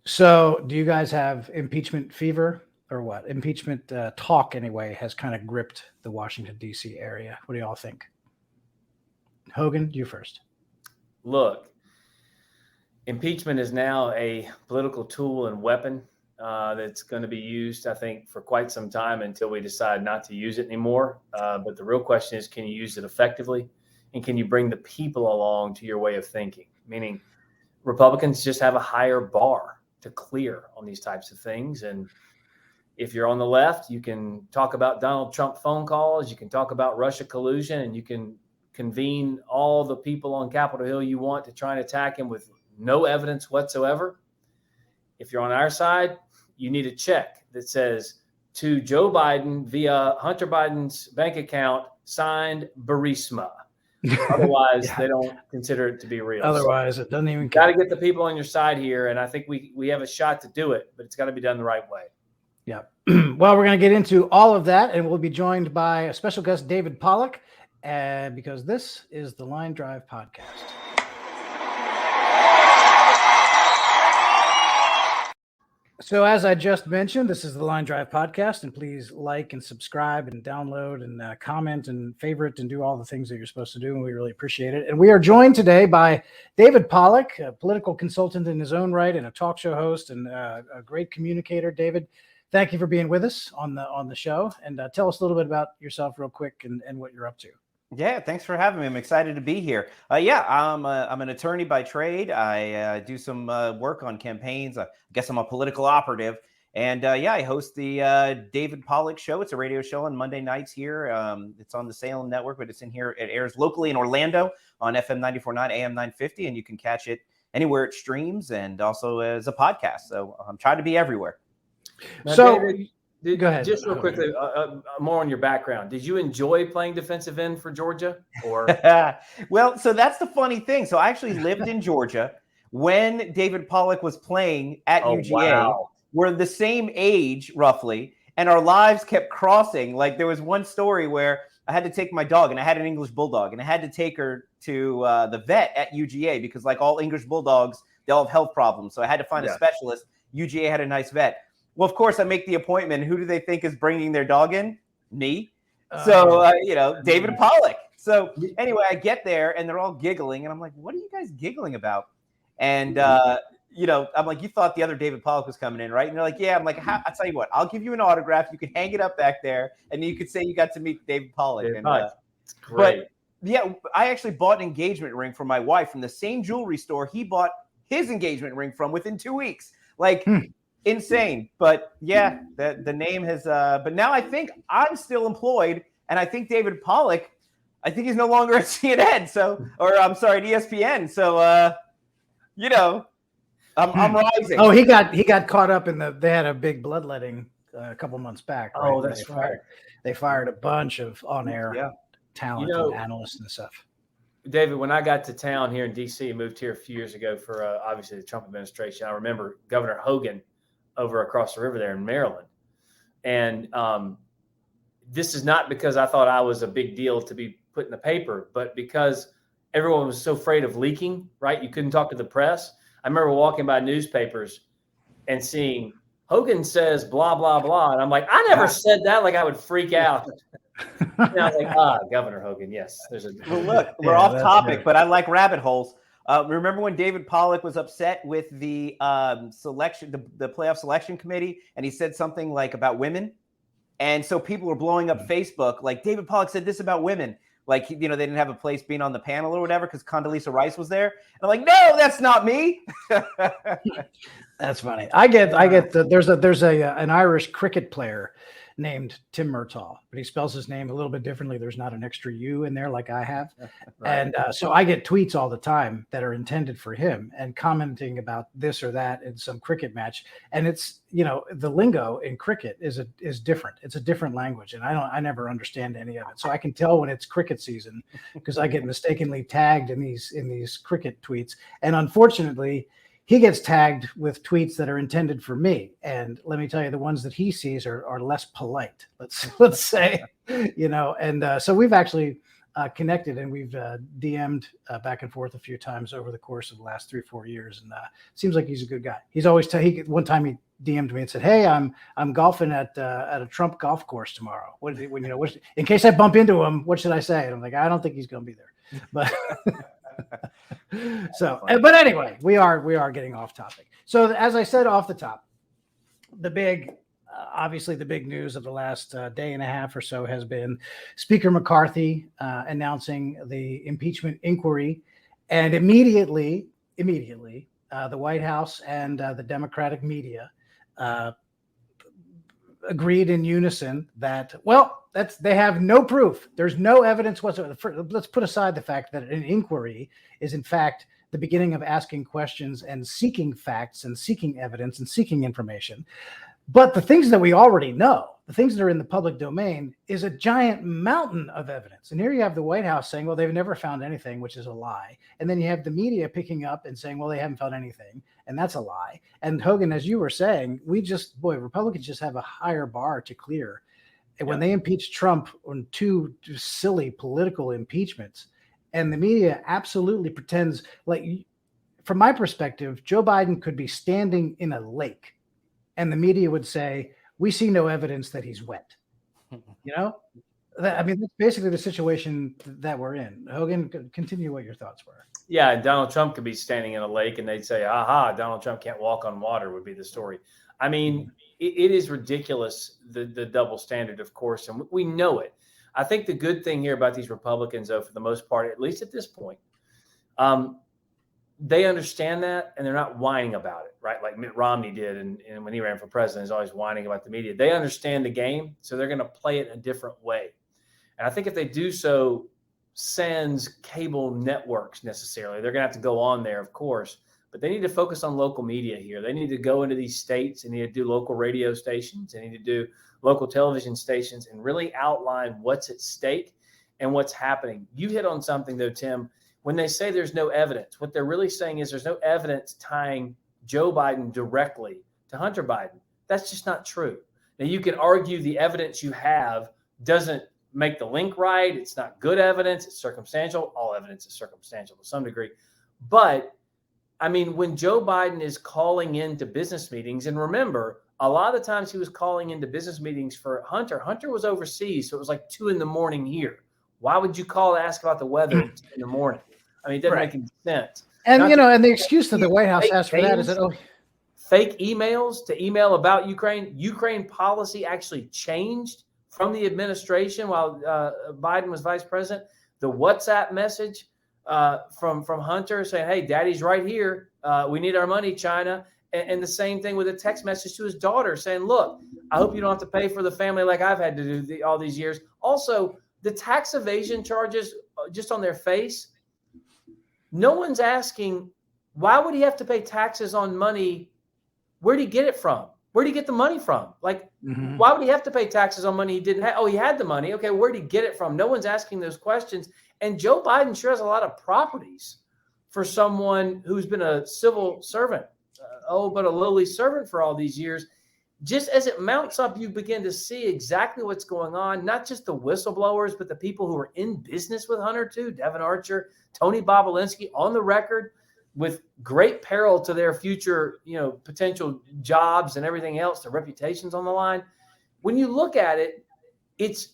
So do you guys have impeachment fever or what? Impeachment talk, anyway, has kind of gripped the Washington, D.C. area. What do y'all think? Hogan, you first. Look, impeachment is now a political tool and weapon that's going to be used, I think, for quite some time until we decide not to use it anymore. But the real question is, can you use it effectively? And can you bring the people along to your way of thinking? Meaning Republicans just have a higher bar to clear on these types of things. And if you're on the left, you can talk about Donald Trump phone calls, you can talk about Russia collusion, and you can convene all the people on Capitol Hill you want to try and attack him with no evidence whatsoever. If you're on our side, you need a check that says to Joe Biden via Hunter Biden's bank account, signed Burisma. Otherwise, they don't consider it to be real. Otherwise, it doesn't even. Got to get the people on your side here, and I think we have a shot to do it, but it's got to be done the right way. Yeah. Well, we're going to get into all of that, and we'll be joined by a special guest, David Pollack, because this is the Line Drive podcast. So as I just mentioned, this is the Line Drive podcast, and please like and subscribe and download and comment and favorite and do all the things that you're supposed to do, and we really appreciate it. And we are joined today by David Pollack, a political consultant in his own right and a talk show host and a great communicator. David, thank you for being with us on the show, and tell us a little bit about yourself real quick and what you're up to. Yeah, thanks for having me. I'm excited to be here. I'm an attorney by trade. I do some work on campaigns. I guess I'm a political operative. And I host the David Pollack Show. It's a radio show on Monday nights here. It's on the Salem Network, but it's in here. It airs locally in Orlando on FM 94.9, AM 950, and you can catch it anywhere it streams and also as a podcast. So I'm trying to be everywhere. Now, So, David, go ahead. Just real quickly, more on your background. Did you enjoy playing defensive end for Georgia? Or Well, so that's the funny thing. So I actually lived in Georgia when David Pollack was playing at UGA. Wow. We're the same age, roughly, and our lives kept crossing. Like there was one story where I had to take my dog, and I had an English bulldog, and I had to take her to the vet at UGA because, like all English bulldogs, they all have health problems. So I had to find a specialist. UGA had a nice vet. Well, of course, I make the appointment. Who do they think is bringing their dog in? Me. So, David Pollack. So anyway, I get there and they're all giggling. And I'm like, what are you guys giggling about? And, I'm like, you thought the other David Pollack was coming in, right? And they're like, yeah. I'm like, I'll tell you what, I'll give you an autograph. You can hang it up back there. And you could say you got to meet David Pollack. It's great. But yeah, I actually bought an engagement ring for my wife from the same jewelry store he bought his engagement ring from within 2 weeks. Like, insane. But yeah, the name has but now I think I'm still employed, and I think David Pollack, I think he's no longer at CNN, or I'm sorry, at ESPN. So I'm rising. Oh, he got caught up in they had a big bloodletting a couple months back. Right? Oh, that's right. They fired a bunch of on-air talent and analysts and stuff. David, when I got to town here in D.C., moved here a few years ago for obviously the Trump administration, I remember Governor Hogan over across the river there in Maryland. And this is not because I thought I was a big deal to be put in the paper, but because everyone was so afraid of leaking, right? You couldn't talk to the press. I remember walking by newspapers and seeing Hogan says blah, blah, blah. And I'm like, I never said that. Like I would freak out. And I was like, Governor Hogan, yes. Well, look, we're off topic, but I like rabbit holes. Remember when David Pollack was upset with the selection, the playoff selection committee, and he said something like about women? And so people were blowing up Facebook, like David Pollack said this about women. Like, they didn't have a place being on the panel or whatever because Condoleezza Rice was there. And I'm like, no, that's not me. That's funny. I get there's an Irish cricket player named Tim Murtaugh, but he spells his name a little bit differently. There's not an extra U in there like I have. Right. And so I get tweets all the time that are intended for him and commenting about this or that in some cricket match. And it's, the lingo in cricket is different. It's a different language. And I never understand any of it. So I can tell when it's cricket season because I get mistakenly tagged in these cricket tweets. And unfortunately, he gets tagged with tweets that are intended for me. And let me tell you, the ones that he sees are less polite, let's say, and so we've actually connected, and we've DM'd back and forth a few times over the course of the last 3-4 years, and seems like he's a good guy. He's always one time he DM'd me and said, "Hey, I'm golfing at a Trump golf course tomorrow. In case I bump into him, what should I say?" And I'm like, "I don't think he's going to be there." But but anyway, we are getting off topic. So as I said off the top, obviously the big news of the last day and a half or so has been Speaker McCarthy announcing the impeachment inquiry, and immediately the White House and the Democratic media agreed in unison that, they have no proof. There's no evidence whatsoever. Let's put aside the fact that an inquiry is in fact the beginning of asking questions and seeking facts and seeking evidence and seeking information. But the things that we already know, the things that are in the public domain, is a giant mountain of evidence. And here you have the White House saying, well, they've never found anything, which is a lie. And then you have the media picking up and saying, well, they haven't found anything, and that's a lie. And Hogan, as you were saying, Republicans just have a higher bar to clear. And when they impeached Trump on 2 silly political impeachments, and the media absolutely pretends, like, from my perspective, Joe Biden could be standing in a lake, and the media would say, "We see no evidence that he's wet." That's basically the situation that we're in. Hogan, continue what your thoughts were. Yeah, and Donald Trump could be standing in a lake and they'd say, "Aha, Donald Trump can't walk on water," would be the story. I mean, it is ridiculous, the double standard, of course, and we know it. I think the good thing here about these Republicans, though, for the most part, at least at this point, they understand that, and they're not whining about it, right? Like Mitt Romney did, and when he ran for president, he's always whining about the media. They understand the game, so they're going to play it in a different way. And I think if they do so, sans cable networks necessarily, they're going to have to go on there, of course, but they need to focus on local media here. They need to go into these states, and need to do local radio stations, they need to do local television stations, and really outline what's at stake and what's happening. You hit on something, though, Tim. When they say there's no evidence, what they're really saying is there's no evidence tying Joe Biden directly to Hunter Biden. That's just not true. Now, you can argue the evidence you have doesn't make the link right. It's not good evidence. It's circumstantial. All evidence is circumstantial to some degree. But, I mean, when Joe Biden is calling into business meetings, and remember, a lot of the times he was calling into business meetings for Hunter. Hunter was overseas, so it was like 2 a.m. here. Why would you call to ask about the weather at 2 a.m? I mean, it doesn't make any sense. And, and the excuse that the White House has for that is that, fake emails to email about Ukraine. Ukraine policy actually changed from the administration while Biden was vice president. The WhatsApp message from Hunter saying, "Hey, Daddy's right here. We need our money, China." And the same thing with a text message to his daughter saying, "Look, I hope you don't have to pay for the family like I've had to do all these years." Also, the tax evasion charges just on their face. No one's asking, why would he have to pay taxes on money? Where'd he get it from? Where'd he get the money from? Like, why would he have to pay taxes on money he didn't have? Oh, he had the money. Okay, where'd he get it from? No one's asking those questions. And Joe Biden sure has a lot of properties for someone who's been a civil servant, but a lowly servant for all these years. Just as it mounts up, you begin to see exactly what's going on, not just the whistleblowers, but the people who are in business with Hunter too, Devin Archer, Tony Bobolinsky, on the record with great peril to their future, potential jobs and everything else, their reputations on the line. When you look at it, it's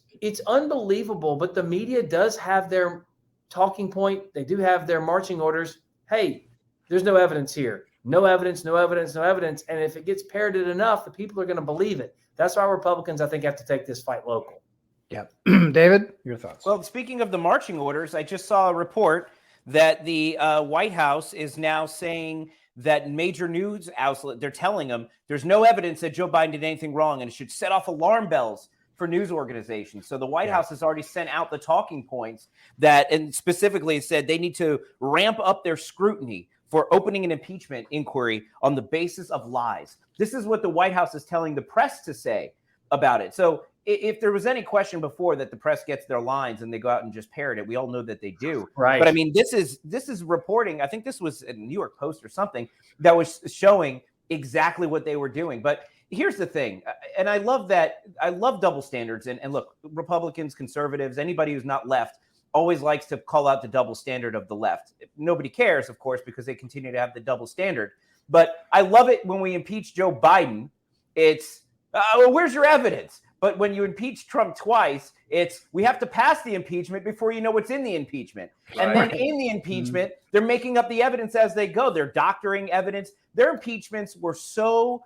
unbelievable, but the media does have their talking point. They do have their marching orders. Hey, there's no evidence here. No evidence, no evidence, no evidence. And if it gets parroted enough, the people are going to believe it. That's why Republicans, I think, have to take this fight local. Yeah. David, your thoughts? Well, speaking of the marching orders, I just saw a report that the White House is now saying that major news outlet, they're telling them there's no evidence that Joe Biden did anything wrong, and it should set off alarm bells for news organizations. So the White House has already sent out the talking points and specifically said they need to ramp up their scrutiny for opening an impeachment inquiry on the basis of lies. This is what the White House is telling the press to say about it. So if there was any question before that the press gets their lines and they go out and just parrot it, we all know that they do. Right. But I mean, this is reporting. I think this was a New York Post or something that was showing exactly what they were doing. But here's the thing, and I love that. I love double standards. And look, Republicans, conservatives, anybody who's not left, always likes to call out the double standard of the left. Nobody cares, of course, because they continue to have the double standard. But I love it when we impeach Joe Biden. It's, well, where's your evidence? But when you impeach Trump twice, it's we have to pass the impeachment before you know what's in the impeachment. Right. And then in the impeachment, they're making up the evidence as they go. They're doctoring evidence. Their impeachments were so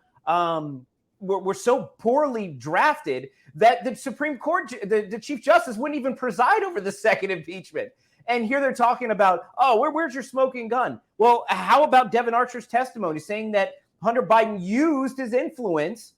poorly drafted that the Supreme Court, the Chief Justice wouldn't even preside over the second impeachment. And here they're talking about, oh, where's your smoking gun? Well, how about Devin Archer's testimony saying that Hunter Biden used his influence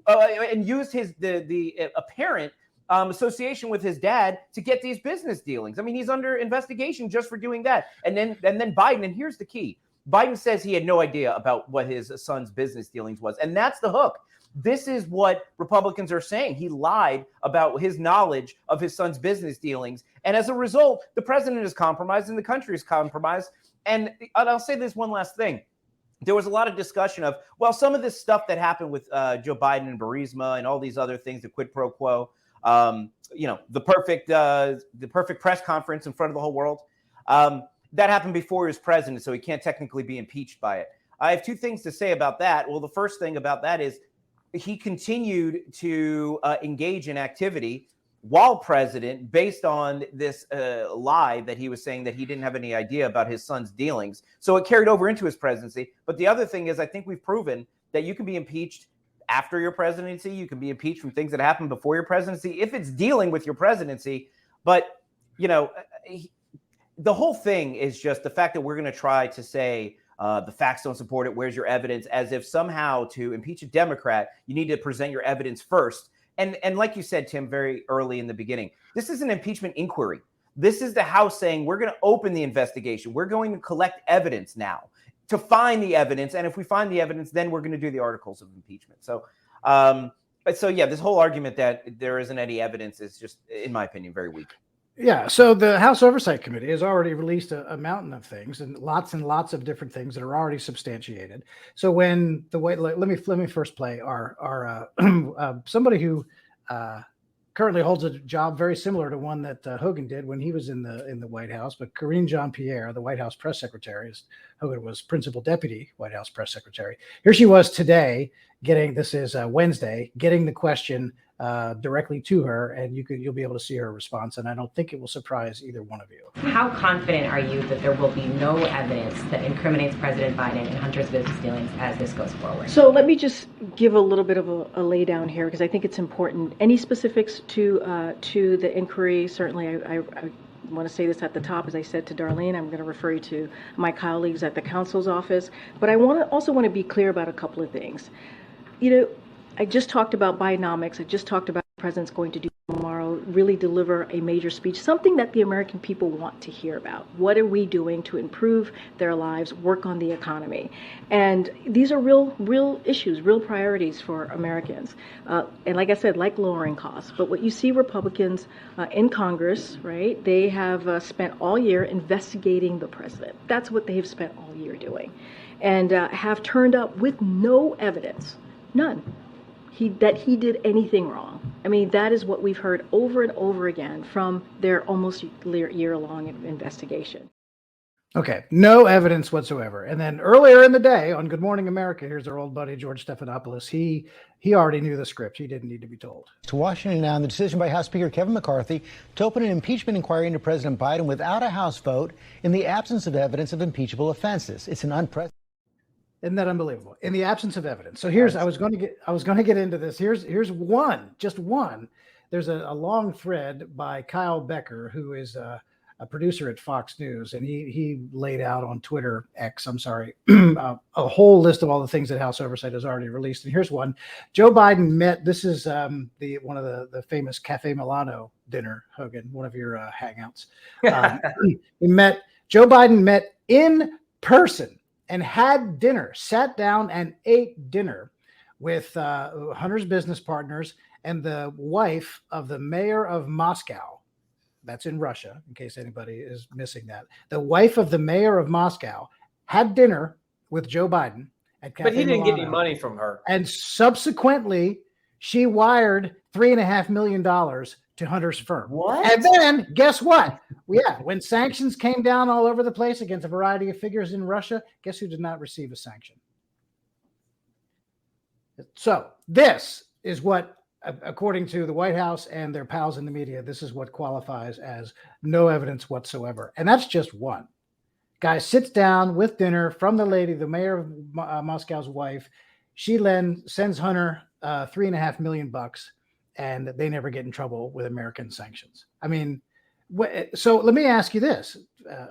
and used the apparent association with his dad to get these business dealings? I mean, he's under investigation just for doing that. And then Biden, and here's the key. Biden says he had no idea about what his son's business dealings was. And that's the hook. This is what Republicans are saying. He lied about his knowledge of his son's business dealings. And as a result, the president is compromised and the country is compromised. And I'll say this one last thing. There was a lot of discussion of, well, some of this stuff that happened with Joe Biden and Burisma and all these other things, the quid pro quo, the perfect press conference in front of the whole world. That happened before he was president, so he can't technically be impeached by it. I have two things to say about that. Well, the first thing about that is he continued to engage in activity while president based on this lie that he was saying that he didn't have any idea about his son's dealings. So it carried over into his presidency. But the other thing is, I think we've proven that you can be impeached after your presidency. You can be impeached from things that happened before your presidency if it's dealing with your presidency. But, the whole thing is just the fact that we're going to try to say the facts don't support it. Where's your evidence? As if somehow to impeach a Democrat, you need to present your evidence first. And like you said, Tim, very early in the beginning, this is an impeachment inquiry. This is the House saying we're going to open the investigation. We're going to collect evidence now to find the evidence. And if we find the evidence, then we're going to do the articles of impeachment. So this whole argument that there isn't any evidence is just, in my opinion, very weak. Yeah. So the House Oversight Committee has already released a mountain of things and lots of different things that are already substantiated. So when let me first play our somebody who currently holds a job very similar to one that Hogan did when he was in the White House, but Karine Jean-Pierre, the White House press secretary, as Hogan was principal deputy White House press secretary. Here she was today Wednesday, getting the question directly to her, and you'll be able to see her response, and I don't think it will surprise either one of you. How confident are you that there will be no evidence that incriminates President Biden and Hunter's business dealings as this goes forward? So let me just give a little bit of a lay down here, because I think it's important. Any specifics to the inquiry? Certainly, I want to say this at the top, as I said to Darlene, I'm going to refer you to my colleagues at the counsel's office, but I also want to be clear about a couple of things. I just talked about Bidenomics. I just talked about the president's going to do tomorrow, really deliver a major speech, something that the American people want to hear about. What are we doing to improve their lives, work on the economy? And these are real issues, real priorities for Americans. And like I said, like lowering costs. But what you see Republicans in Congress, right, they have spent all year investigating the president. That's what they've spent all year doing. And have turned up with no evidence, none, that he did anything wrong. I mean, that is what we've heard over and over again from their almost year-long investigation. Okay, no evidence whatsoever. And then earlier in the day on Good Morning America, here's our old buddy George Stephanopoulos. He already knew the script. He didn't need to be told. To Washington now, the decision by House Speaker Kevin McCarthy to open an impeachment inquiry into President Biden without a House vote in the absence of evidence of impeachable offenses. It's an unprecedented. Isn't that unbelievable? In the absence of evidence. So I was going to get into this. Here's just one. There's a long thread by Kyle Becker, who is a producer at Fox News, and he laid out on Twitter X, a whole list of all the things that House Oversight has already released. And here's one: Joe Biden met. This is one of the famous Cafe Milano dinner, Hogan, one of your hangouts. Joe Biden met in person and had dinner, sat down and ate dinner with Hunter's business partners and the wife of the mayor of Moscow. That's in Russia, in case anybody is missing that. The wife of the mayor of Moscow had dinner with Joe Biden at Cafe But he didn't Milano, get any money from her. and subsequently, she wired $3.5 million to Hunter's firm. What? And then guess what? Yeah, when sanctions came down all over the place against a variety of figures in Russia, guess who did not receive a sanction? So this is what, according to the White House and their pals in the media, this is what qualifies as no evidence whatsoever. And that's just one. Guy sits down with dinner from the lady, the mayor of Moscow's wife. She sends Hunter $3.5 million, and they never get in trouble with American sanctions. I mean, so let me ask you this,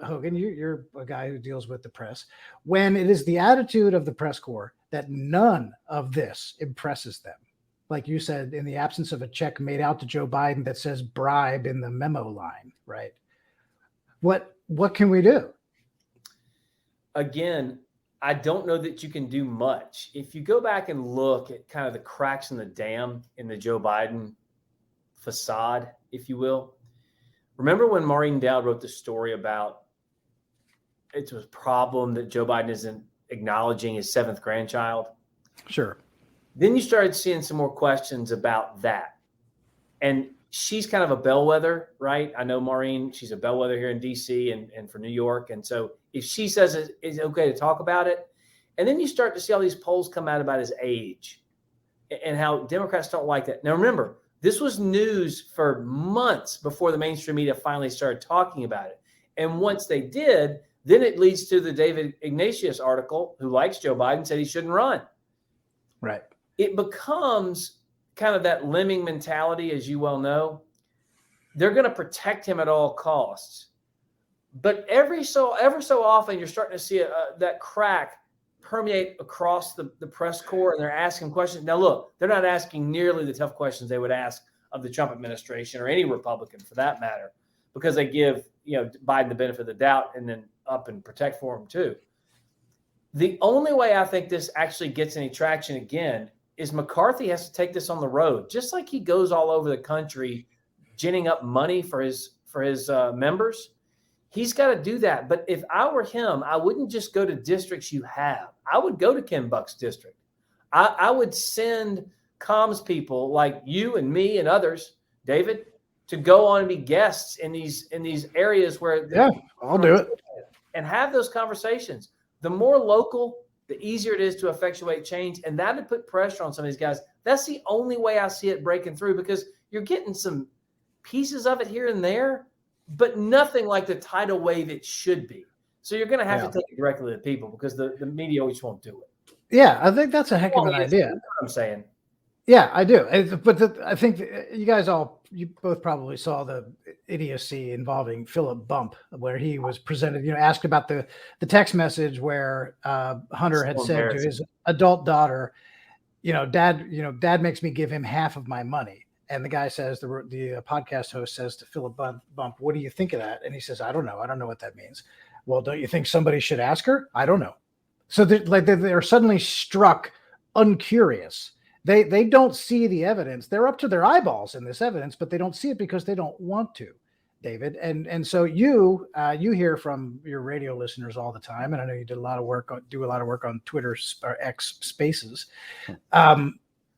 Hogan, you're a guy who deals with the press. When it is the attitude of the press corps that none of this impresses them, like you said, in the absence of a check made out to Joe Biden that says bribe in the memo line, right? What can we do? Again, I don't know that you can do much. If you go back and look at kind of the cracks in the dam in the Joe Biden facade, if you will, remember when Maureen Dowd wrote the story about it was a problem that Joe Biden isn't acknowledging his 7th grandchild? Sure. Then you started seeing some more questions about that. And she's kind of a bellwether, right? I know Maureen, she's a bellwether here in DC and for New York. And so if she says it's okay to talk about it, and then you start to see all these polls come out about his age and how Democrats don't like that. Now, remember, this was news for months before the mainstream media finally started talking about it. And once they did, then it leads to the David Ignatius article, who likes Joe Biden, said he shouldn't run. Right. It becomes kind of that lemming mentality, as you well know. They're going to protect him at all costs. But ever so often, you're starting to see that crack permeate across the press corps, and they're asking questions. Now, look, they're not asking nearly the tough questions they would ask of the Trump administration or any Republican for that matter, because they give Biden the benefit of the doubt and then up and protect for him too. The only way I think this actually gets any traction again is McCarthy has to take this on the road, just like he goes all over the country ginning up money for his members. He's got to do that. But if I were him, I wouldn't just go to districts you have. I would go to Ken Buck's district. I would send comms people like you and me and others, David, to go on and be guests in these areas where I'll do it and have those conversations. The more local, the easier it is to effectuate change, and that would put pressure on some of these guys. That's the only way I see it breaking through, because you're getting some pieces of it here and there, but nothing like the tidal wave it should be. So you're going to have to take it directly to the people, because the media always won't do it. Yeah, I think that's a heck of an idea. You know what I'm saying? Yeah, I do. But I think you both probably saw the idiocy involving Philip Bump, where he was presented, asked about the text message where Hunter had said to his adult daughter, Dad makes me give him half of my money. And the guy says, the podcast host says to Philip Bump, what do you think of that? And he says, I don't know. I don't know what that means. Well, don't you think somebody should ask her? I don't know. So they're suddenly struck uncurious. They don't see the evidence. They're up to their eyeballs in this evidence, but they don't see it because they don't want to, David. And so you hear from your radio listeners all the time, and I know you do a lot of work on Twitter or X Spaces.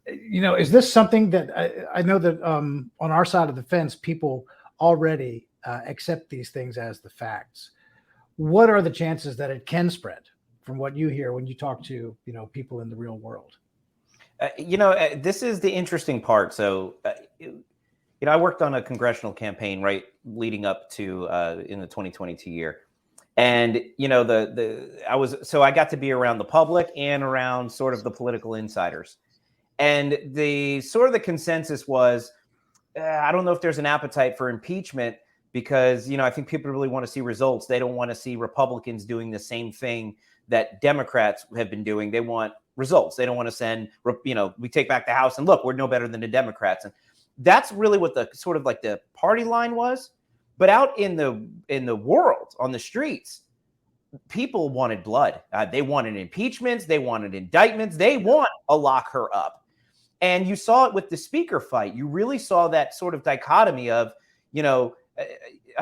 Is this something that I know that on our side of the fence, people already accept these things as the facts? What are the chances that it can spread from what you hear when you talk to people in the real world? This is the interesting part. So, I worked on a congressional campaign right leading up to in the 2022 year, and I got to be around the public and around sort of the political insiders, and the consensus was, I don't know if there's an appetite for impeachment, because I think people really want to see results. They don't want to see Republicans doing the same thing that Democrats have been doing. They want results. They don't want to send, we take back the House and look, we're no better than the Democrats. And that's really what the sort of like the party line was. But out in the world, on the streets, people wanted blood. They wanted impeachments. They wanted indictments. They want to lock her up. And you saw it with the speaker fight. You really saw that sort of dichotomy of, I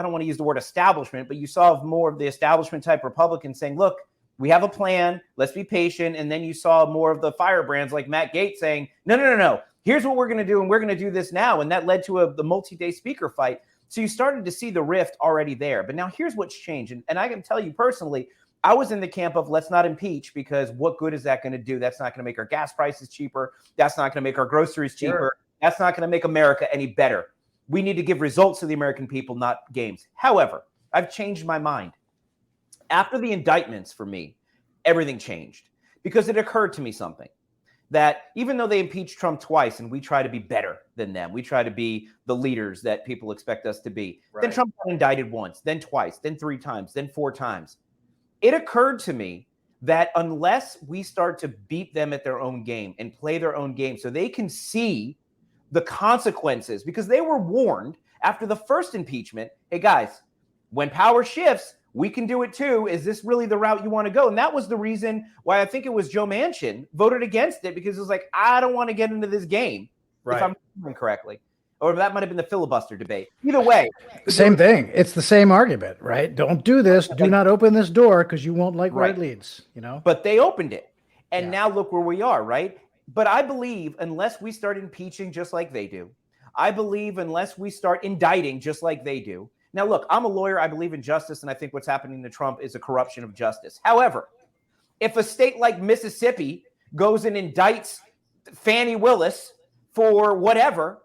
don't want to use the word establishment, but you saw more of the establishment type Republicans saying, look, we have a plan. Let's be patient. And then you saw more of the firebrands like Matt Gaetz saying, no. Here's what we're going to do, and we're going to do this now. And that led to the multi-day speaker fight. So you started to see the rift already there. But now here's what's changed. And I can tell you personally, I was in the camp of let's not impeach, because what good is that going to do? That's not going to make our gas prices cheaper. That's not going to make our groceries cheaper. Sure. That's not going to make America any better. We need to give results to the American people, not games. However, I've changed my mind. After the indictments, for me, everything changed, because it occurred to me something, that even though they impeached Trump twice and we try to be better than them, we try to be the leaders that people expect us to be, then Trump got indicted once, then twice, then 3 times, then 4 times. It occurred to me that unless we start to beat them at their own game and play their own game so they can see the consequences, because they were warned after the first impeachment, hey guys, when power shifts, we can do it too. Is this really the route you want to go? And that was the reason why I think it was Joe Manchin voted against it, because it was like, I don't want to get into this game, if I'm remembering correctly. Or that might have been the filibuster debate. Either way. Same thing. It's the same argument, right? Don't do this. Do not open this door because you won't like where it leads, you know? But they opened it. And now look where we are, right? But I believe unless we start impeaching just like they do, I believe unless we start indicting just like they do. Now, look, I'm a lawyer. I believe in justice. And I think what's happening to Trump is a corruption of justice. However, if a state like Mississippi goes and indicts Fannie Willis for whatever,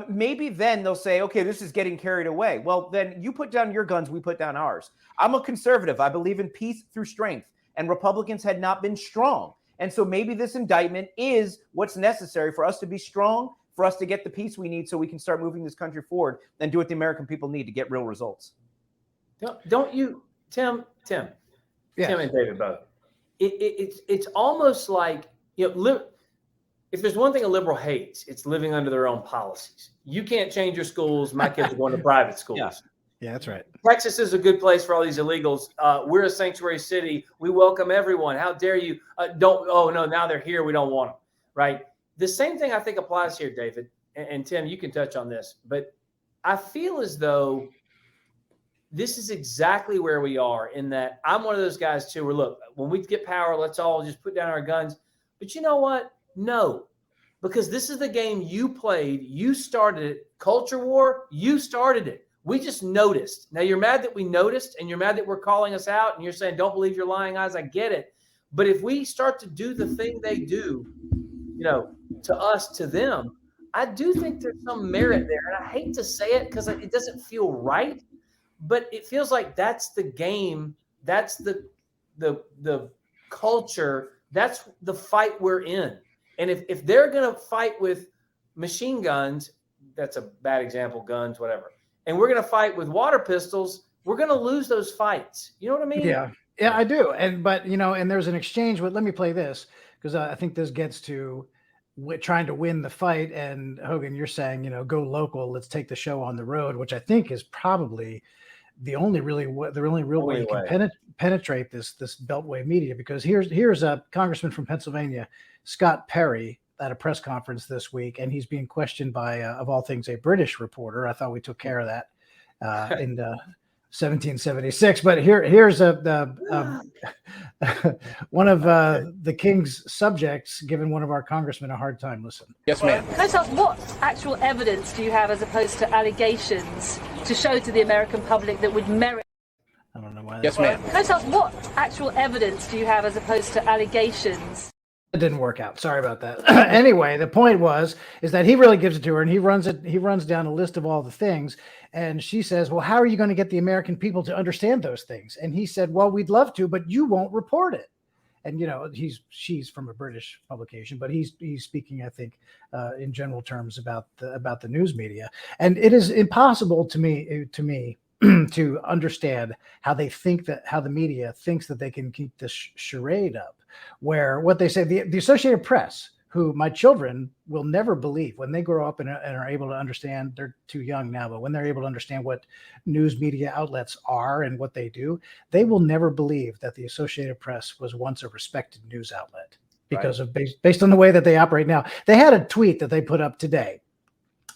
maybe then they'll say, okay, this is getting carried away. Well, then you put down your guns, we put down ours. I'm a conservative. I believe in peace through strength, and Republicans had not been strong. And so maybe this indictment is what's necessary for us to be strong, for us to get the peace we need so we can start moving this country forward and do what the American people need to get real results. Don't you, Tim and David both. It's almost like, you know, if there's one thing a liberal hates, it's living under their own policies. You can't change your schools. My kids are going to private schools. Yeah, that's right. Texas is a good place for all these illegals. We're a sanctuary city. We welcome everyone. How dare you? Now they're here. We don't want them, right? The same thing I think applies here, David. And Tim, you can touch on this. But I feel as though this is exactly where we are, in that I'm one of those guys too, where look, when we get power, let's all just put down our guns. But you know what? No, because this is the game you played. You started it. Culture war, you started it. We just noticed. Now you're mad that we noticed, and you're mad that we're calling us out, and you're saying, don't believe your lying eyes. I get it. But if we start to do the thing they do, you know, to us, to them, I do think there's some merit there. And I hate to say it because it doesn't feel right, but it feels like that's the game. That's the culture. That's the fight we're in. And if they're going to fight with machine guns, that's a bad example, guns, whatever, and we're going to fight with water pistols, we're going to lose those fights. You know what I mean? Yeah, I do. But you know, and there's an exchange with, let me play this, because I think this gets to trying to win the fight. And Hogan, you're saying, you know, go local, let's take the show on the road, which I think is probably the only real way you can penetrate this beltway media, because here's a congressman from Pennsylvania, Scott Perry, at a press conference this week, and he's being questioned by, of all things, a British reporter. I thought we took care of that in 1776. But here's one of the king's subjects giving one of our congressmen a hard time. Listen. Yes, ma'am. Can I ask, what actual evidence do you have, as opposed to allegations, to show to the American public that would merit? I don't know why. Yes, ma'am. Can I ask, what actual evidence do you have, as opposed to allegations? It didn't work out. Sorry about that. Anyway, the point is that he really gives it to her, and he runs down a list of all the things. And she says, well, how are you going to get the American people to understand those things? And he said, well, we'd love to, but you won't report it. And, you know, she's from a British publication, but he's speaking, I think, in general terms about the news media. And it is impossible to me to understand how the media thinks that they can keep this charade up, where what they say, the Associated Press, who my children will never believe when they grow up and are able to understand, they're too young now, but when they're able to understand what news media outlets are and what they do, they will never believe that the Associated Press was once a respected news outlet, because of based on the way that they operate now. They had a tweet that they put up today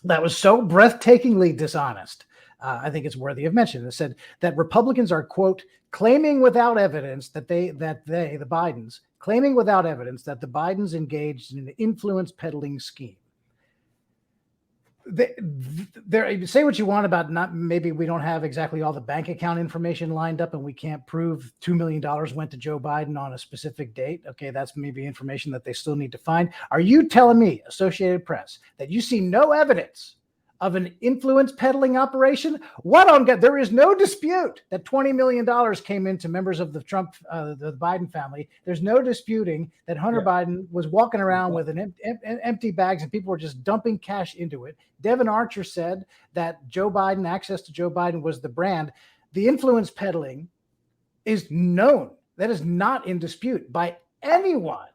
that was so breathtakingly dishonest. I think it's worthy of mention. It said that Republicans are, quote, claiming without evidence that the Bidens, claiming without evidence that the Bidens engaged in an influence peddling scheme. Say what you want about not, maybe we don't have exactly all the bank account information lined up and we can't prove $2 million went to Joe Biden on a specific date. Okay, that's maybe information that they still need to find. Are you telling me, Associated Press, that you see no evidence of an influence peddling operation? There is no dispute that $20 million came into members of the the Biden family. There's no disputing that Hunter Biden was walking around with an empty bags and people were just dumping cash into it. Devin Archer said that access to Joe Biden was the brand. The influence peddling is known. That is not in dispute by anyone.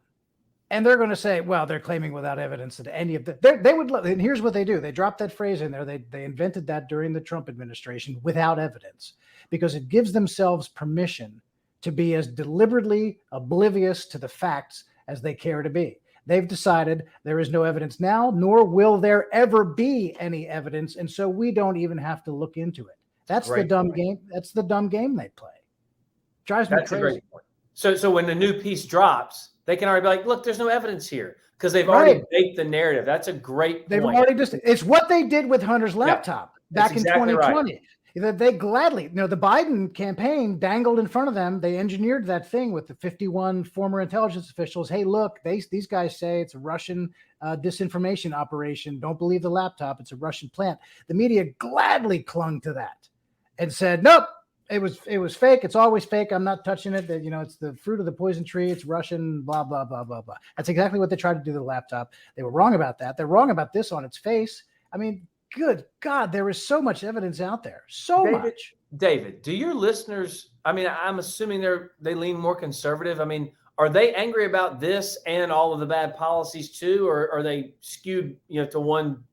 And they're going to say, well, they're claiming without evidence that any of that. They would. And here's what they do: they drop that phrase in there. They invented that during the Trump administration, without evidence, because it gives themselves permission to be as deliberately oblivious to the facts as they care to be. They've decided there is no evidence now, nor will there ever be any evidence, and so we don't even have to look into it. That's the dumb game. That's the dumb game they play. Drives me crazy. A great point. So when the new piece drops, they can already be like, look, there's no evidence here, because they've already baked the narrative. That's a great point. They've already it's what they did with Hunter's laptop back in 2020. Right. They gladly, the Biden campaign dangled in front of them. They engineered that thing with the 51 former intelligence officials. Hey, look, these guys say it's a Russian disinformation operation. Don't believe the laptop. It's a Russian plant. The media gladly clung to that and said, nope. It was fake. It's always fake. I'm not touching it. It's the fruit of the poison tree. It's Russian, blah, blah, blah, blah, blah. That's exactly what they tried to do to the laptop. They were wrong about that. They're wrong about this on its face. I mean, good God, there is so much evidence out there. Much. David, do your listeners, I'm assuming they lean more conservative. Are they angry about this and all of the bad policies too, or are they skewed, to one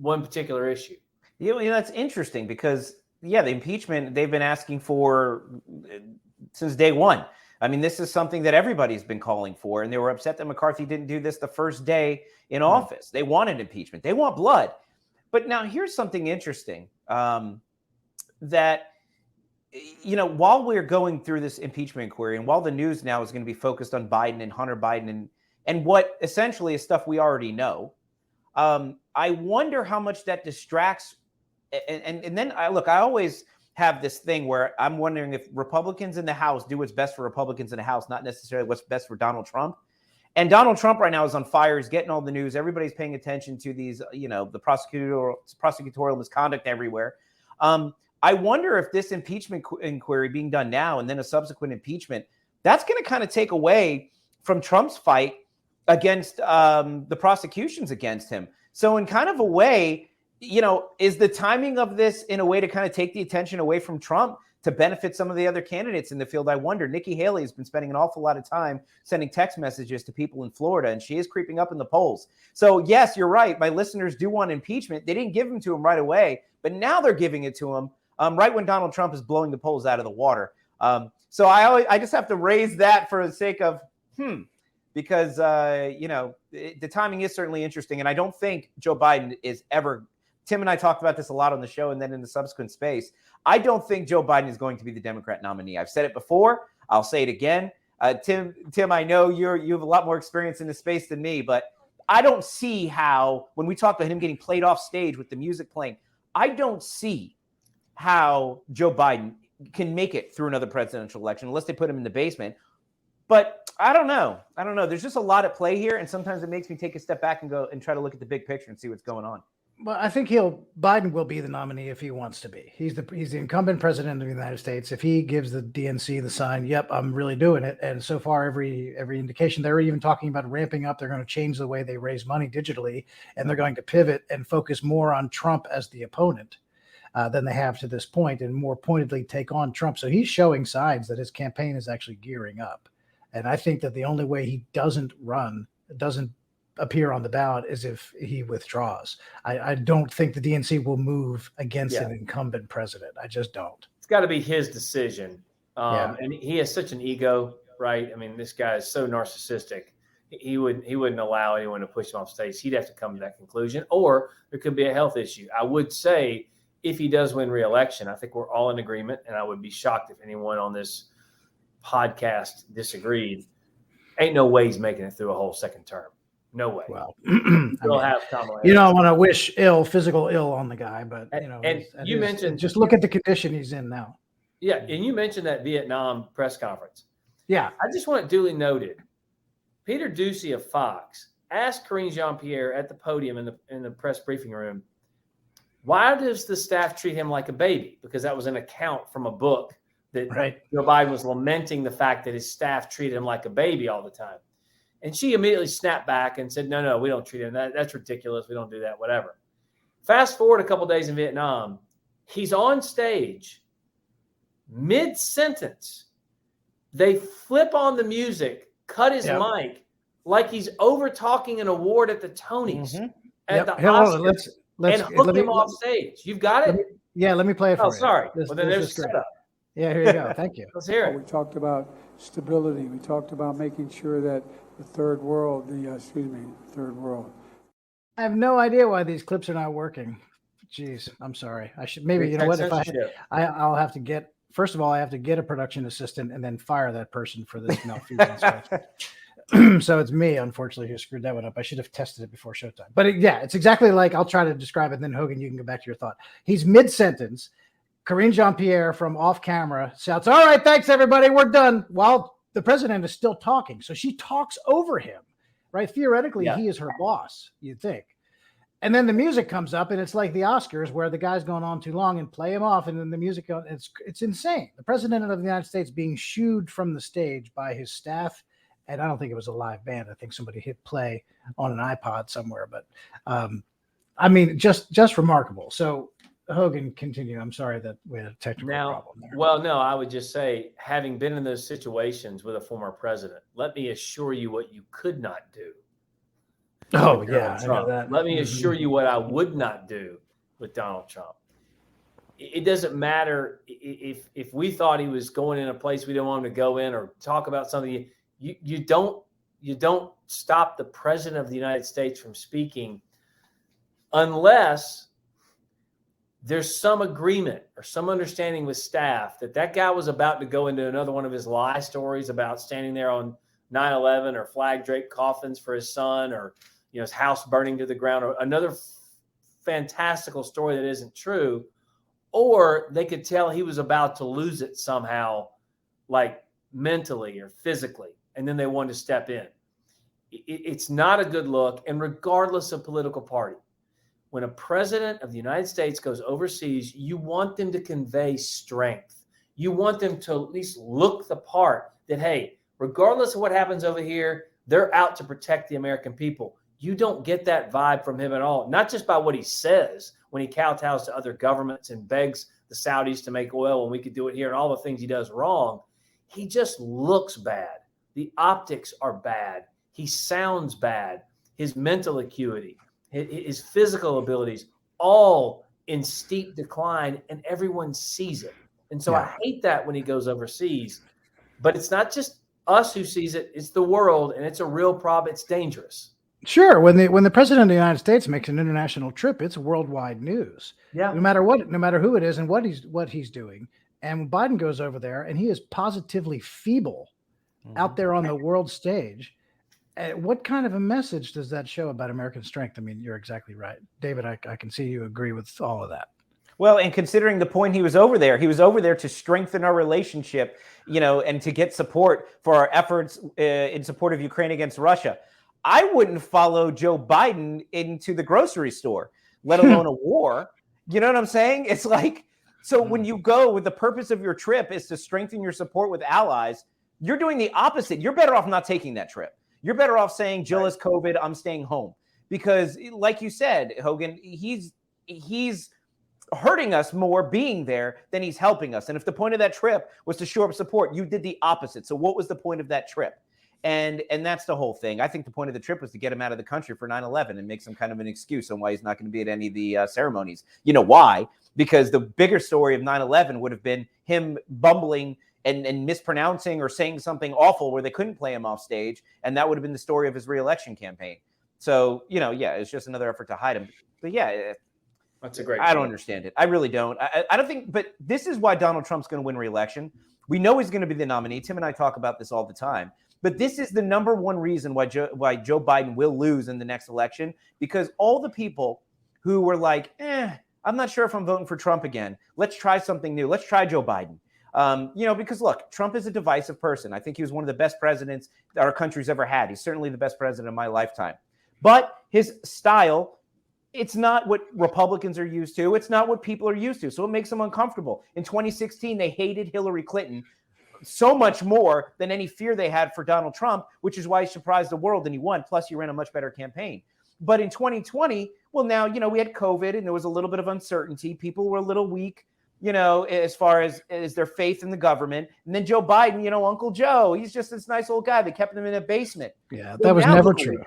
particular issue? That's interesting because the impeachment they've been asking for since day one. This is something that everybody's been calling for, and they were upset that McCarthy didn't do this the first day in office. They wanted impeachment. They want blood. But now here's something interesting that, while we're going through this impeachment inquiry and while the news now is going to be focused on Biden and Hunter Biden and what essentially is stuff we already know, I wonder how much that distracts. And then I always have this thing where I'm wondering if Republicans in the House do what's best for Republicans in the House, not necessarily what's best for Donald Trump. And Donald Trump right now is on fire. He's getting all the news. Everybody's paying attention to these, the prosecutorial misconduct everywhere. I wonder if this impeachment inquiry being done now and then a subsequent impeachment, that's going to kind of take away from Trump's fight against the prosecutions against him. So in kind of a way, is the timing of this in a way to kind of take the attention away from Trump to benefit some of the other candidates in the field? I wonder. Nikki Haley has been spending an awful lot of time sending text messages to people in Florida, and she is creeping up in the polls. So yes, you're right. My listeners do want impeachment. They didn't give him to him right away, but now they're giving it to him right when Donald Trump is blowing the polls out of the water. So I just have to raise that for the sake of, because, the timing is certainly interesting. And I don't think Joe Biden is ever – Tim and I talked about this a lot on the show and then in the subsequent space. I don't think Joe Biden is going to be the Democrat nominee. I've said it before. I'll say it again. Tim, I know you have a lot more experience in this space than me, but I don't see how, when we talk about him getting played off stage with the music playing, I don't see how Joe Biden can make it through another presidential election unless they put him in the basement. But I don't know. There's just a lot at play here, and sometimes it makes me take a step back and go and try to look at the big picture and see what's going on. Well, I think Biden will be the nominee if he wants to be. He's the incumbent president of the United States. If he gives the DNC the sign, yep, I'm really doing it. And so far, every indication, they're even talking about ramping up. They're going to change the way they raise money digitally, and they're going to pivot and focus more on Trump as the opponent than they have to this point, and more pointedly take on Trump. So he's showing signs that his campaign is actually gearing up. And I think that the only way he doesn't appear on the ballot is if he withdraws. I don't think the DNC will move against an incumbent president. I just don't. It's got to be his decision. And he has such an ego, right? This guy is so narcissistic. He wouldn't allow anyone to push him off stage. He'd have to come to that conclusion, or there could be a health issue. I would say if he does win re-election, I think we're all in agreement, and I would be shocked if anyone on this podcast disagreed. Ain't no way he's making it through a whole second term. No way. Well, We'll have Kamala you Harris. don't want to wish physical ill on the guy, but And you mentioned just look at the condition he's in now. Yeah, and you mentioned that Vietnam press conference. Yeah, I just want it duly noted. Peter Ducey of Fox asked Karine Jean-Pierre at the podium in the press briefing room, why does the staff treat him like a baby? Because that was an account from a book that Joe Biden was lamenting the fact that his staff treated him like a baby all the time. And she immediately snapped back and said, no, we don't treat him. That's ridiculous. We don't do that, whatever. Fast forward a couple of days in Vietnam, he's on stage, mid-sentence. They flip on the music, cut his mic like he's over-talking an award at the Tonys, at the Oscars, and hook him off stage. You've got it? Let me play it for you. Oh, sorry. Well, then there's a setup. Yeah, here you go. Thank you. Let's hear it. We talked about stability. We talked about making sure that the third world. I have no idea why these clips are not working. Jeez, I'm sorry. I should maybe, you know what, if I'll have to get, first of all, I have to get a production assistant and then fire that person for this malfeasance. So it's me, unfortunately, who screwed that one up. I should have tested it before showtime. But it's exactly like, I'll try to describe it, and then Hogan, you can go back to your thought. He's mid-sentence. Karine Jean-Pierre from off camera shouts, all right, thanks, everybody, we're done, while the president is still talking. So she talks over him, right? Theoretically, he is her boss, you'd think. And then the music comes up, and it's like the Oscars where the guy's going on too long and play him off, and then the music, it's insane. The president of the United States being shooed from the stage by his staff, and I don't think it was a live band. I think somebody hit play on an iPod somewhere, but I mean, just remarkable. So Hogan, continue. I'm sorry that we had a technical problem there. Well, no, I would just say, having been in those situations with a former president, let me assure you what you could not do. Oh, yeah, I know that. Let me assure you what I would not do with Donald Trump. It doesn't matter if we thought he was going in a place we didn't want him to go in or talk about something. You don't stop the president of the United States from speaking unless there's some agreement or some understanding with staff that guy was about to go into another one of his lie stories about standing there on 9/11 or flag draped coffins for his son, or his house burning to the ground, or another fantastical story that isn't true. Or they could tell he was about to lose it somehow, like mentally or physically, and then they wanted to step in. It's not a good look. And regardless of political party, when a president of the United States goes overseas, you want them to convey strength. You want them to at least look the part that, hey, regardless of what happens over here, they're out to protect the American people. You don't get that vibe from him at all, not just by what he says when he kowtows to other governments and begs the Saudis to make oil when we could do it here and all the things he does wrong. He just looks bad. The optics are bad. He sounds bad. His mental acuity, his physical abilities, all in steep decline, and everyone sees it. And so I hate that when he goes overseas. But it's not just us who sees it, it's the world, and it's a real problem. It's dangerous. Sure. When the president of the United States makes an international trip, it's worldwide news. Yeah. No matter who it is and what he's doing. And when Biden goes over there and he is positively feeble out there on the world stage, what kind of a message does that show about American strength? I mean, you're exactly right. David, I can see you agree with all of that. Well, and considering the point he was over there to strengthen our relationship, and to get support for our efforts in support of Ukraine against Russia. I wouldn't follow Joe Biden into the grocery store, let alone a war. You know what I'm saying? It's like, so when you go with the purpose of your trip is to strengthen your support with allies, you're doing the opposite. You're better off not taking that trip. You're better off saying, Jill has COVID, I'm staying home. Because like you said, Hogan, he's hurting us more being there than he's helping us. And if the point of that trip was to shore up support, you did the opposite. So what was the point of that trip? And that's the whole thing. I think the point of the trip was to get him out of the country for 9/11 and make some kind of an excuse on why he's not going to be at any of the ceremonies. You know why? Because the bigger story of 9/11 would have been him bumbling and mispronouncing or saying something awful where they couldn't play him off stage. And that would have been the story of his reelection campaign. So, it's just another effort to hide him. But that's a great I don't understand it. I really don't. I don't think, but this is why Donald Trump's going to win re-election. We know he's going to be the nominee. Tim and I talk about this all the time. But this is the number one reason why Joe Biden will lose in the next election, because all the people who were like, I'm not sure if I'm voting for Trump again. Let's try something new. Let's try Joe Biden. Because look, Trump is a divisive person. I think he was one of the best presidents that our country's ever had. He's certainly the best president of my lifetime. But his style, it's not what Republicans are used to. It's not what people are used to. So it makes them uncomfortable. In 2016, they hated Hillary Clinton so much more than any fear they had for Donald Trump, which is why he surprised the world and he won. Plus, he ran a much better campaign. But in 2020, well, now, we had COVID and there was a little bit of uncertainty. People were a little weak, as far as their faith in the government. And then Joe Biden, Uncle Joe, he's just this nice old guy. They kept him in a basement. Yeah, that was never true.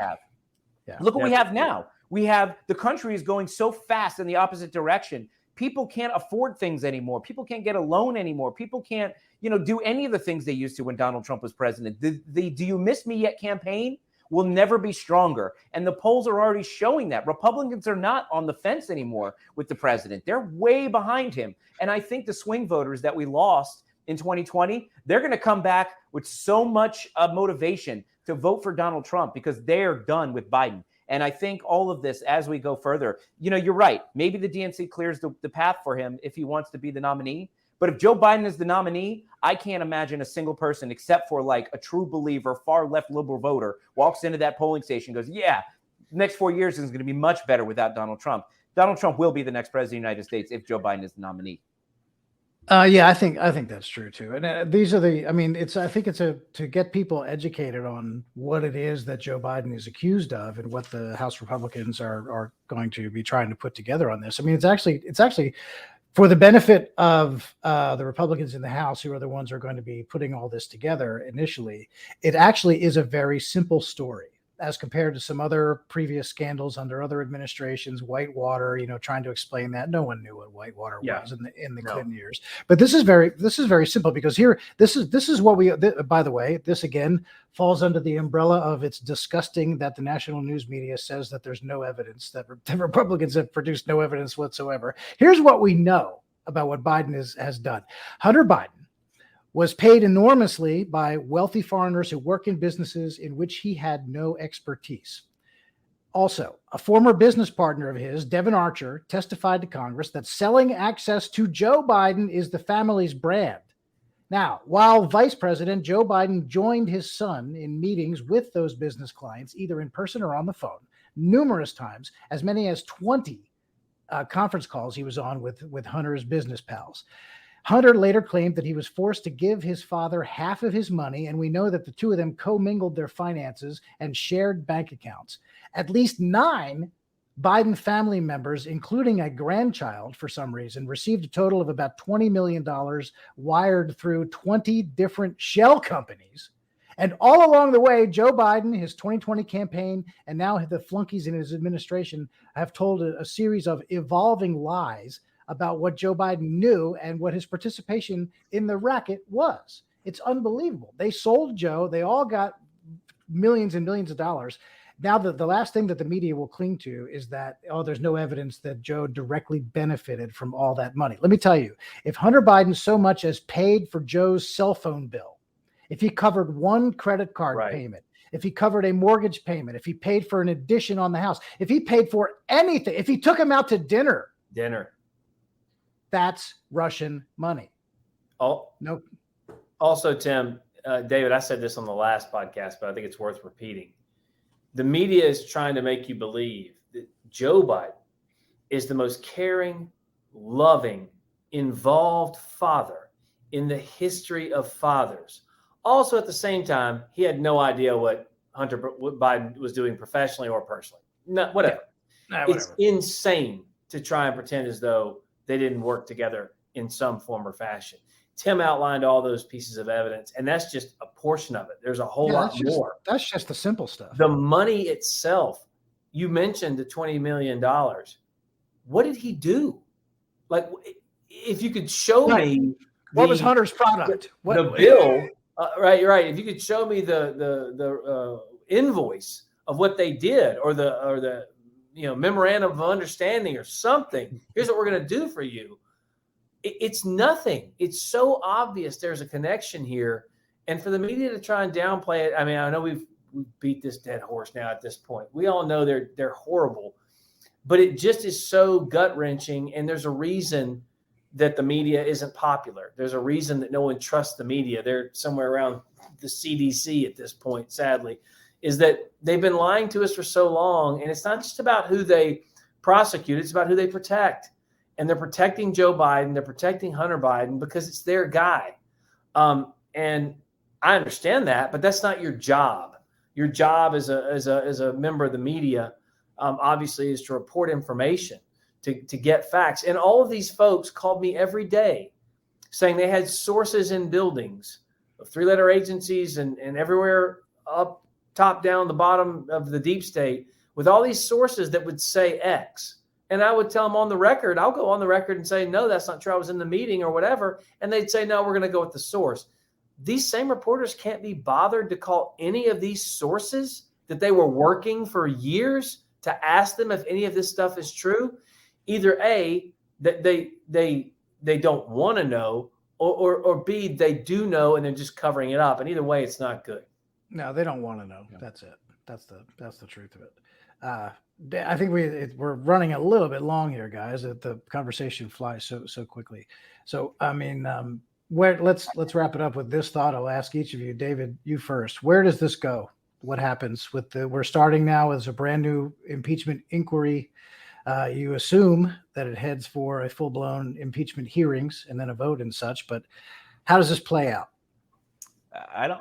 Look what we have now. We have the country is going so fast in the opposite direction. People can't afford things anymore. People can't get a loan anymore. People can't, do any of the things they used to when Donald Trump was president. The Do You Miss Me Yet campaign will never be stronger. And the polls are already showing that. Republicans are not on the fence anymore with the president. They're way behind him. And I think the swing voters that we lost in 2020, they're going to come back with so much motivation to vote for Donald Trump because they're done with Biden. And I think all of this, as we go further, you're right. Maybe the DNC clears the path for him if he wants to be the nominee. But if Joe Biden is the nominee, I can't imagine a single person except for like a true believer, far left liberal voter walks into that polling station and goes, the next 4 years is going to be much better without Donald Trump. Donald Trump will be the next president of the United States if Joe Biden is the nominee. I think that's true too. And these are I think it's to get people educated on what it is that Joe Biden is accused of and what the House Republicans are going to be trying to put together on this. I mean, it's actually for the benefit of the Republicans in the House, who are the ones who are going to be putting all this together initially. It actually is a very simple story as compared to some other previous scandals under other administrations, Whitewater, trying to explain that. No one knew what Whitewater was in the Clinton years. But this is very simple because here, this is what by the way, this again falls under the umbrella of it's disgusting that the national news media says that there's no evidence, that the Republicans have produced no evidence whatsoever. Here's what we know about what Biden has done. Hunter Biden was paid enormously by wealthy foreigners who work in businesses in which he had no expertise. Also, a former business partner of his, Devin Archer, testified to Congress that selling access to Joe Biden is the family's brand. Now, while vice president, Joe Biden joined his son in meetings with those business clients, either in person or on the phone, numerous times, as many as 20 conference calls he was on with Hunter's business pals. Hunter later claimed that he was forced to give his father half of his money, and we know that the two of them commingled their finances and shared bank accounts. At least 9 Biden family members, including a grandchild for some reason, received a total of about $20 million wired through 20 different shell companies. And all along the way, Joe Biden, his 2020 campaign, and now the flunkies in his administration have told a series of evolving lies about what Joe Biden knew and what his participation in the racket was. It's unbelievable. They sold Joe. They all got millions and millions of dollars. Now, the last thing that the media will cling to is that, there's no evidence that Joe directly benefited from all that money. Let me tell you, if Hunter Biden so much as paid for Joe's cell phone bill, if he covered one credit card payment, if he covered a mortgage payment, if he paid for an addition on the house, if he paid for anything, if he took him out to dinner, that's Russian money. Nope. Also, Tim, David, I said this on the last podcast, but I think it's worth repeating. The media is trying to make you believe that Joe Biden is the most caring, loving, involved father in the history of fathers. Also, at the same time, he had no idea what Hunter Biden was doing professionally or personally. Whatever. It's insane to try and pretend as though they didn't work together in some form or fashion. Tim outlined all those pieces of evidence, and that's just a portion of it. There's a whole lot more. That's just the simple stuff. The money itself, you mentioned the $20 million. What did he do? Like, if you could show me. What was Hunter's product? The bill. Right. If you could show me the invoice of what they did or the memorandum of understanding or something. Here's what we're going to do for you. It's nothing. It's so obvious there's a connection here. And for the media to try and downplay it, I mean, I know we've beat this dead horse now at this point. We all know they're horrible, but it just is so gut wrenching. And there's a reason that the media isn't popular. There's a reason that no one trusts the media. They're somewhere around the CDC at this point, sadly, is that they've been lying to us for so long. And it's not just about who they prosecute, it's about who they protect. And they're protecting Joe Biden. They're protecting Hunter Biden because it's their guy. And I understand that, but that's not your job. Your job as a member of the media, obviously, is to report information, to get facts. And all of these folks called me every day saying they had sources in buildings of 3-letter agencies and everywhere up, top, down, the bottom of the deep state with all these sources that would say X. And I would tell them on the record, I'll go on the record and say, no, that's not true. I was in the meeting or whatever. And they'd say, no, we're going to go with the source. These same reporters can't be bothered to call any of these sources that they were working for years to ask them if any of this stuff is true. Either A, that they don't want to know, or B, they do know and they're just covering it up. And either way, it's not good. No, they don't want to know. That's it. That's the truth of it. I think we're running a little bit long here, guys. That the conversation flies so quickly. So I mean, let's wrap it up with this thought. I'll ask each of you, David, you first. Where does this go? What happens with we're starting now as a brand new impeachment inquiry. You assume that it heads for a full-blown impeachment hearings and then a vote and such. But how does this play out? I don't,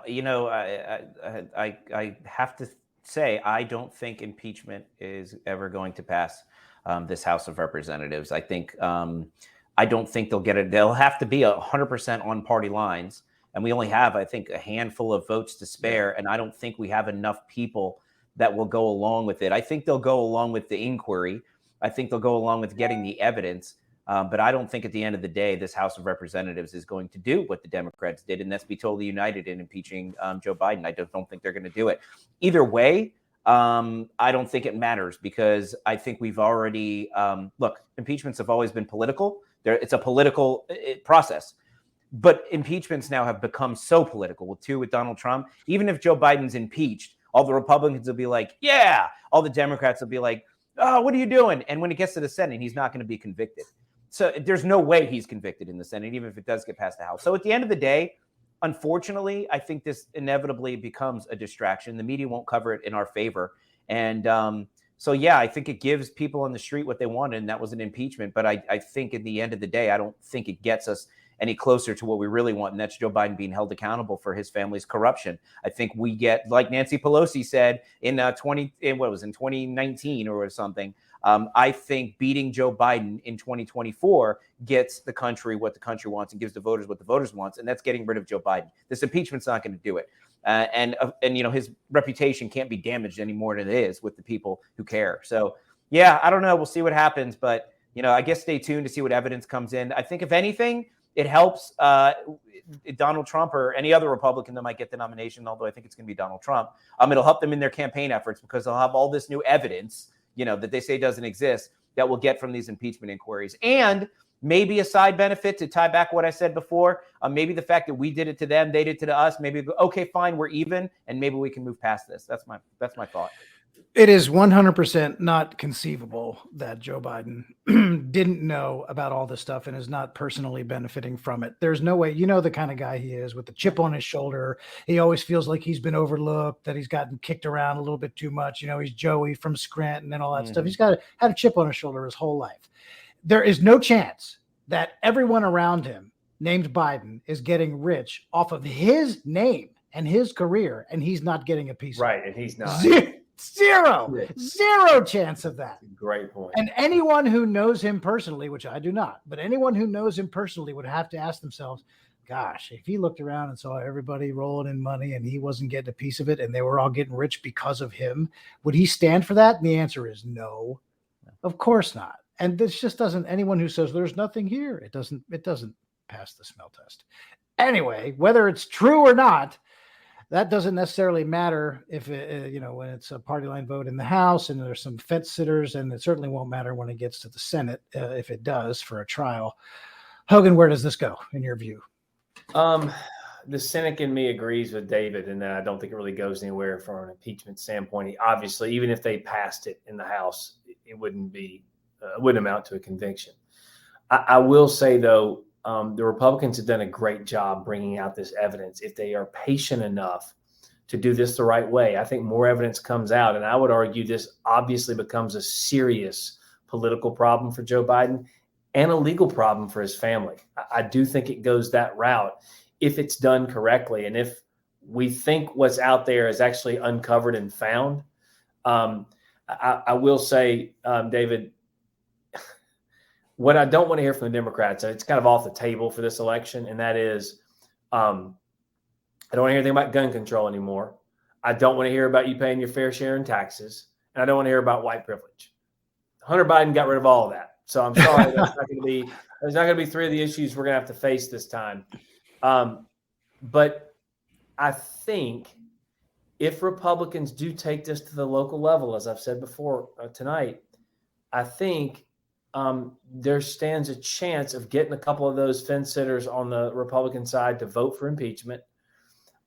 I have to say, I don't think impeachment is ever going to pass this House of Representatives. I think, I don't think they'll get it. They'll have to be 100% on party lines. And we only have, I think, a handful of votes to spare. And I don't think we have enough people that will go along with it. I think they'll go along with the inquiry. I think they'll go along with getting the evidence. But I don't think at the end of the day, this House of Representatives is going to do what the Democrats did, and that's be totally united in impeaching Joe Biden. I just don't think they're going to do it. Either way, I don't think it matters because I think we've already look, impeachments have always been political. It's a political process. But impeachments now have become so political with Donald Trump. Even if Joe Biden's impeached, all the Republicans will be like, yeah. All the Democrats will be like, oh, what are you doing? And when it gets to the Senate, he's not going to be convicted. So there's no way he's convicted in the Senate, even if it does get past the House. So at the end of the day, unfortunately, I think this inevitably becomes a distraction. The media won't cover it in our favor. And so, yeah, I think it gives people on the street what they wanted, and that was an impeachment. But I think at the end of the day, I don't think it gets us any closer to what we really want, and that's Joe Biden being held accountable for his family's corruption. I think we get, like Nancy Pelosi said in 2019 or something, I think beating Joe Biden in 2024 gets the country what the country wants and gives the voters what the voters wants, and that's getting rid of Joe Biden. This impeachment's not going to do it. And his reputation can't be damaged any more than it is with the people who care. So, yeah, I don't know. We'll see what happens. But, I guess stay tuned to see what evidence comes in. I think, if anything, it helps Donald Trump or any other Republican that might get the nomination, although I think it's going to be Donald Trump. It'll help them in their campaign efforts because they'll have all this new evidence, that they say doesn't exist that we'll get from these impeachment inquiries. And maybe a side benefit to tie back what I said before, maybe the fact that we did it to them, they did it to us, maybe, okay, fine, we're even, and maybe we can move past this. That's my thought. It is 100% not conceivable that Joe Biden didn't know about all this stuff and is not personally benefiting from it. There's no way. The kind of guy he is with the chip on his shoulder. He always feels like he's been overlooked, that he's gotten kicked around a little bit too much. He's Joey from Scranton and all that stuff. He's had a chip on his shoulder his whole life. There is no chance that everyone around him named Biden is getting rich off of his name and his career, and he's not getting a piece of it. Right, and he's not. Zero chance of that. Great point. And anyone who knows him personally, which I do not, but anyone who knows him personally would have to ask themselves, gosh, if he looked around and saw everybody rolling in money and he wasn't getting a piece of it and they were all getting rich because of him, would he stand for that? And the answer is no, of course not. And this just doesn't, anyone who says there's nothing here, it doesn't pass the smell test. Anyway, whether it's true or not, that doesn't necessarily matter if when it's a party line vote in the House and there's some fence sitters, and it certainly won't matter when it gets to the Senate if it does for a trial. Hogan, where does this go in your view? the cynic in me agrees with David, and that I don't think it really goes anywhere from an impeachment standpoint. Obviously, even if they passed it in the House, it wouldn't amount to a conviction. I will say, though, the Republicans have done a great job bringing out this evidence. If they are patient enough to do this the right way, I think more evidence comes out. And I would argue this obviously becomes a serious political problem for Joe Biden and a legal problem for his family. I do think it goes that route if it's done correctly. And if we think what's out there is actually uncovered and found. I will say, David, what I don't want to hear from the Democrats, and it's kind of off the table for this election, and that is I don't want to hear anything about gun control anymore. I don't want to hear about you paying your fair share in taxes, and I don't want to hear about white privilege. Hunter Biden got rid of all of that. So I'm sorry, there's not going to be three of the issues we're going to have to face this time. But I think if Republicans do take this to the local level, as I've said before tonight, I think there stands a chance of getting a couple of those fence sitters on the Republican side to vote for impeachment.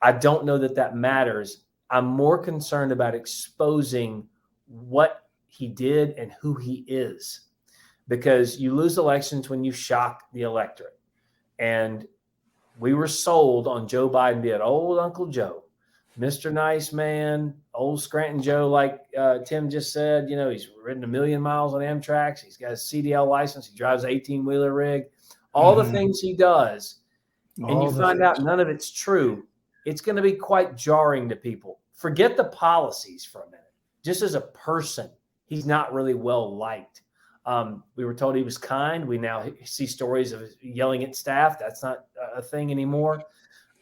I don't know that matters. I'm more concerned about exposing what he did and who he is, because you lose elections when you shock the electorate. And we were sold on Joe Biden being old Uncle Joe, Mr. Nice Man, old Scranton Joe, like Tim just said. You know, he's ridden 1 million miles on Amtrak. He's got a CDL license. He drives an 18-wheeler rig. All the things he does, and you find out none of it's true. It's going to be quite jarring to people. Forget the policies for a minute. Just as a person, he's not really well liked. We were told he was kind. We now see stories of yelling at staff. That's not a thing anymore.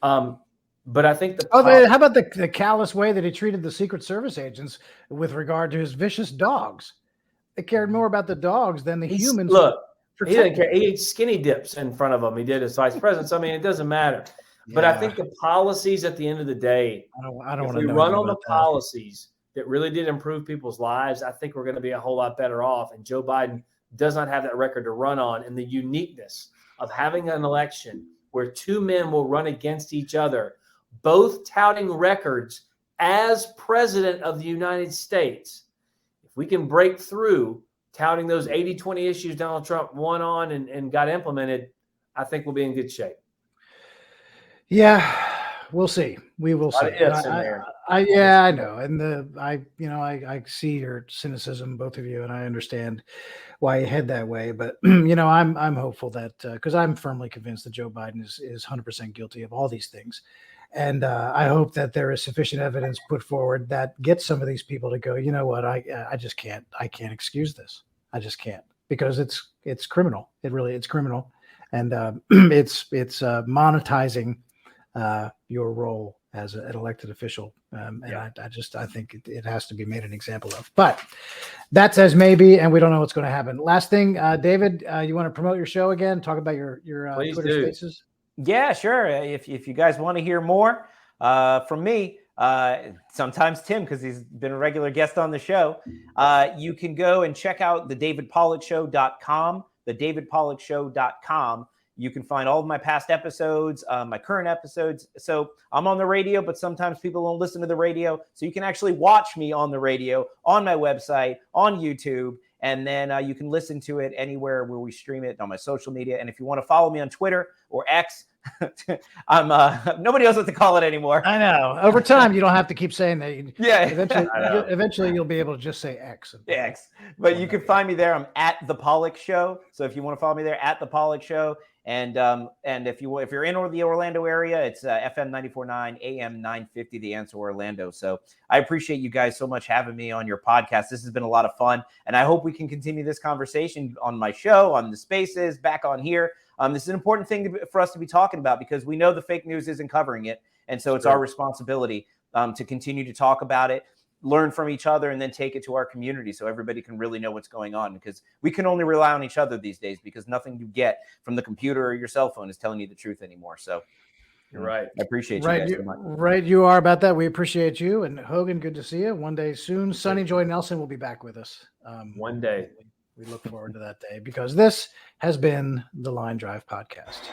But I think how about the callous way that he treated the Secret Service agents with regard to his vicious dogs? They cared more about the dogs than the humans. Look, he didn't care. He ate skinny dips in front of them. He did as vice president. So, I mean, it doesn't matter. Yeah. But I think the policies at the end of the day, if we run on the policies that really did improve people's lives, I think we're going to be a whole lot better off. And Joe Biden does not have that record to run on. And the uniqueness of having an election where two men will run against each other, both touting records as president of the United States. If we can break through touting those 80-20 issues Donald Trump won on and got implemented, I think we'll be in good shape. Yeah, we'll see. We will see. I know. And I see your cynicism, both of you, and I understand why you head that way. But I'm hopeful that because I'm firmly convinced that Joe Biden is 100% guilty of all these things. And I hope that there is sufficient evidence put forward that gets some of these people to go, you know what, I just can't. I can't excuse this. I just can't, because it's criminal. It's criminal, and it's monetizing your role as an elected official. I think it has to be made an example of. But that says maybe, and we don't know what's going to happen. Last thing, David, you want to promote your show again? Talk about your Twitter Spaces. Yeah, sure. If you guys want to hear more from me, sometimes Tim, because he's been a regular guest on the show, you can go and check out the davidpollackshow.com, the davidpollackshow.com. You can find all of my past episodes, my current episodes. So I'm on the radio, but sometimes people don't listen to the radio. So you can actually watch me on the radio, on my website, on YouTube. And then you can listen to it anywhere where we stream it, on my social media. And if you want to follow me on Twitter or X, I'm nobody knows what to call it anymore. I know. Over time, you don't have to keep saying that. Yeah. Eventually, you'll be able to just say X. X. But you can find me there. I'm at The Pollack Show. So if you want to follow me there, at The Pollack Show. And if you're in the Orlando area, it's FM 94.9, AM 950, The Answer Orlando. So I appreciate you guys so much having me on your podcast. This has been a lot of fun, and I hope we can continue this conversation on my show, on the Spaces, back on here. This is an important thing for us to be talking about, because we know the fake news isn't covering it, and so it's our responsibility to continue to talk about it, learn from each other, and then take it to our community so everybody can really know what's going on, because we can only rely on each other these days, because nothing you get from the computer or your cell phone is telling you the truth anymore. So you're right. I appreciate you guys so much. Right. You are about that. We appreciate you. And Hogan, good to see you. One day soon, Sonny Joy Nelson will be back with us. One day. We look forward to that day, because this has been the Line Drive Podcast.